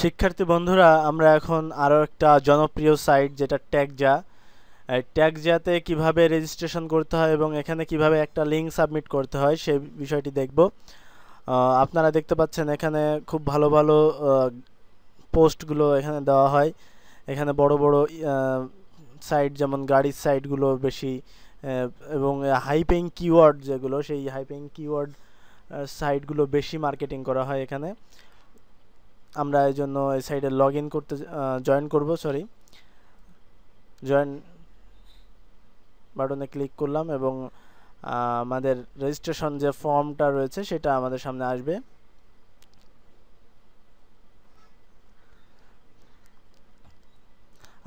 শিক্ষার্থী বন্ধুরা, আমরা এখন আরও একটা জনপ্রিয় সাইট যেটা ট্যাগজা, ট্যাগজাতে কিভাবে রেজিস্ট্রেশন করতে হয় এবং এখানে কিভাবে একটা লিঙ্ক সাবমিট করতে হয় সেই বিষয়টি দেখব। আপনারা দেখতে পাচ্ছেন এখানে খুব ভালো ভালো পোস্টগুলো এখানে দেওয়া হয়। এখানে বড় বড় সাইট যেমন গাড়ির সাইটগুলো বেশি এবং হাইপেইং কিওয়ার্ড যেগুলো, সেই হাইপেইং কিওয়ার্ড সাইটগুলো বেশি মার্কেটিং করা হয় এখানে। আমরা এই জন্য এই সাইটে লগ ইন করতে জয়েন বাটনে ক্লিক করলাম এবং আমাদের রেজিস্ট্রেশন যে ফর্মটা রয়েছে সেটা আমাদের সামনে আসবে।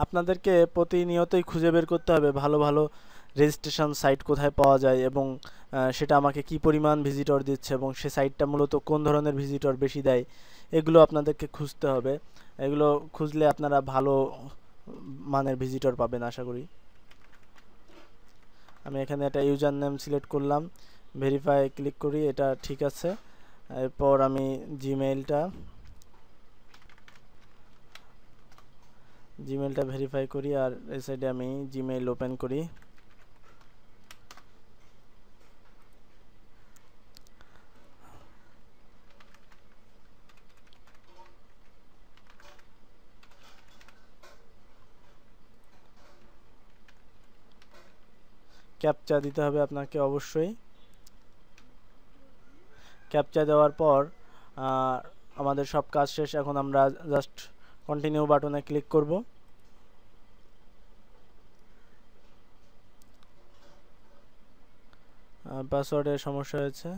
আপনাদেরকে প্রতিনিয়তই খুঁজে বের করতে হবে ভালো ভালো রেজিস্ট্রেশন সাইট কোথায় পাওয়া যায় এবং সেটা আমাকে কি পরিমাণ ভিজিটর দিচ্ছে এবং সে সাইটটা মূলত কোন ধরনের ভিজিটর বেশি দেয়, এগুলো আপনাদেরকে খুঁজতে হবে। এগুলো খুঁজলে আপনারা ভালো মানের ভিজিটর পাবেন আশা করি। আমি এখানে একটা ইউজার নেম সিলেক্ট করলাম, ভেরিফাই ক্লিক করি, এটা ঠিক আছে। এরপর আমি জিমেইলটা ভেরিফাই করি আর এই সাইডে আমি জিমেইল ওপেন করি। ক্যাপচা দিতে হবে আপনাকে অবশ্যই। ক্যাপচা দেওয়ার পর আমাদের সব কাজ শেষ। এখন আমরা জাস্ট কন্টিনিউ বাটনে ক্লিক করব। পাসওয়ার্ডের সমস্যা হয়েছে।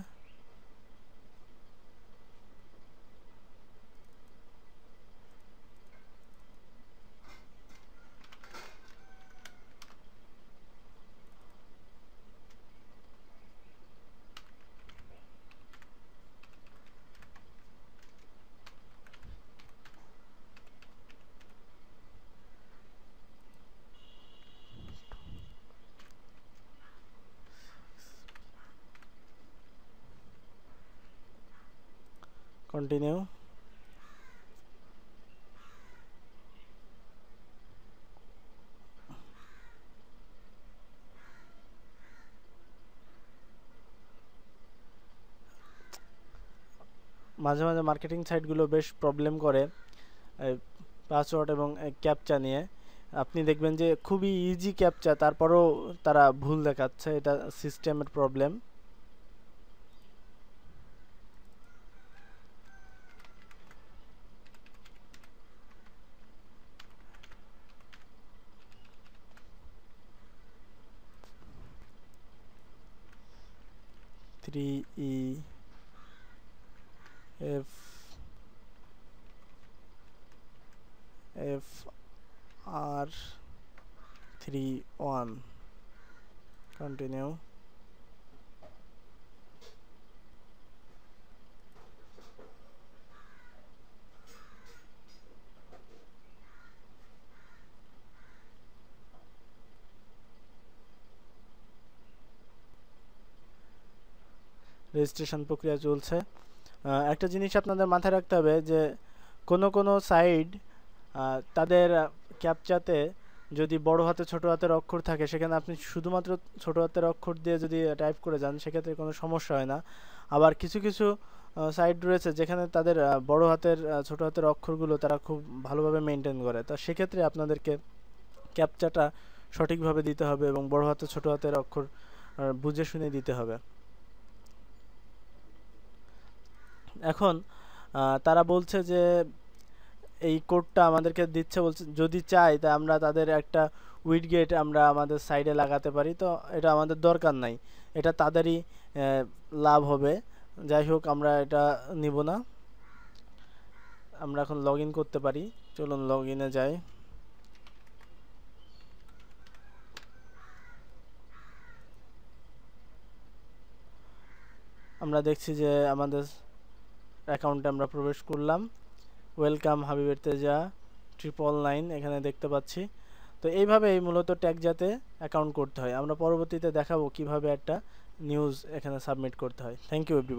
কন্টিনিউ। মাঝে মাঝে মার্কেটিং সাইটগুলো বেশ প্রবলেম করে পাসওয়ার্ড এবং ক্যাপচা নিয়ে। আপনি দেখবেন যে খুবই ইজি ক্যাপচা, তারপরেও তারা ভুল দেখাচ্ছে, এটা সিস্টেমের প্রবলেম। FR31 continue. রেজিস্ট্রেশন প্রক্রিয়া চলছে। একটা জিনিস আপনাদের মাথায় রাখতে হবে যে কোনো সাইট তাদের ক্যাপচাতে যদি বড় হাতে ছোট হাতের অক্ষর থাকে, সেখানে আপনি শুধুমাত্র ছোট হাতের অক্ষর দিয়ে যদি টাইপ করে যান সেক্ষেত্রে কোনো সমস্যা হয় না। আবার কিছু কিছু সাইট রয়েছে যেখানে তাদের বড় হাতের ছোট হাতের অক্ষরগুলো তারা খুব ভালোভাবে মেনটেন করে, তো সেক্ষেত্রে আপনাদেরকে ক্যাপচাটা সঠিকভাবে দিতে হবে এবং বড় হাতের ছোট হাতের অক্ষর বুঝে শুনে দিতে হবে। এখন তারা বলছে যে এই কোডটা আমাদেরকে দিচ্ছে, বলছে যদি চাই তা আমরা তাদের একটা উইডগেট আমরা আমাদের সাইডে লাগাতে পারি, তো এটা আমাদের দরকার নাই, এটা তাদেরই লাভ হবে। যাই হোক, আমরা এটা নিব না। আমরা এখন লগ ইন করতে পারি, চলুন লগ ইনে যাই। আমরা দেখছি যে আমাদের অ্যাকাউন্টে আমরা প্রবেশ করলাম। ওয়েলকাম হাবিবের তেজা 999 এখানে দেখতে পাচ্ছি। তো এইভাবেই মূলত ট্যাগজাতে অ্যাকাউন্ট করতে হয়। আমরা পরবর্তীতে দেখাবো কিভাবে একটা নিউজ এখানে সাবমিট করতে হয়। Thank you everybody.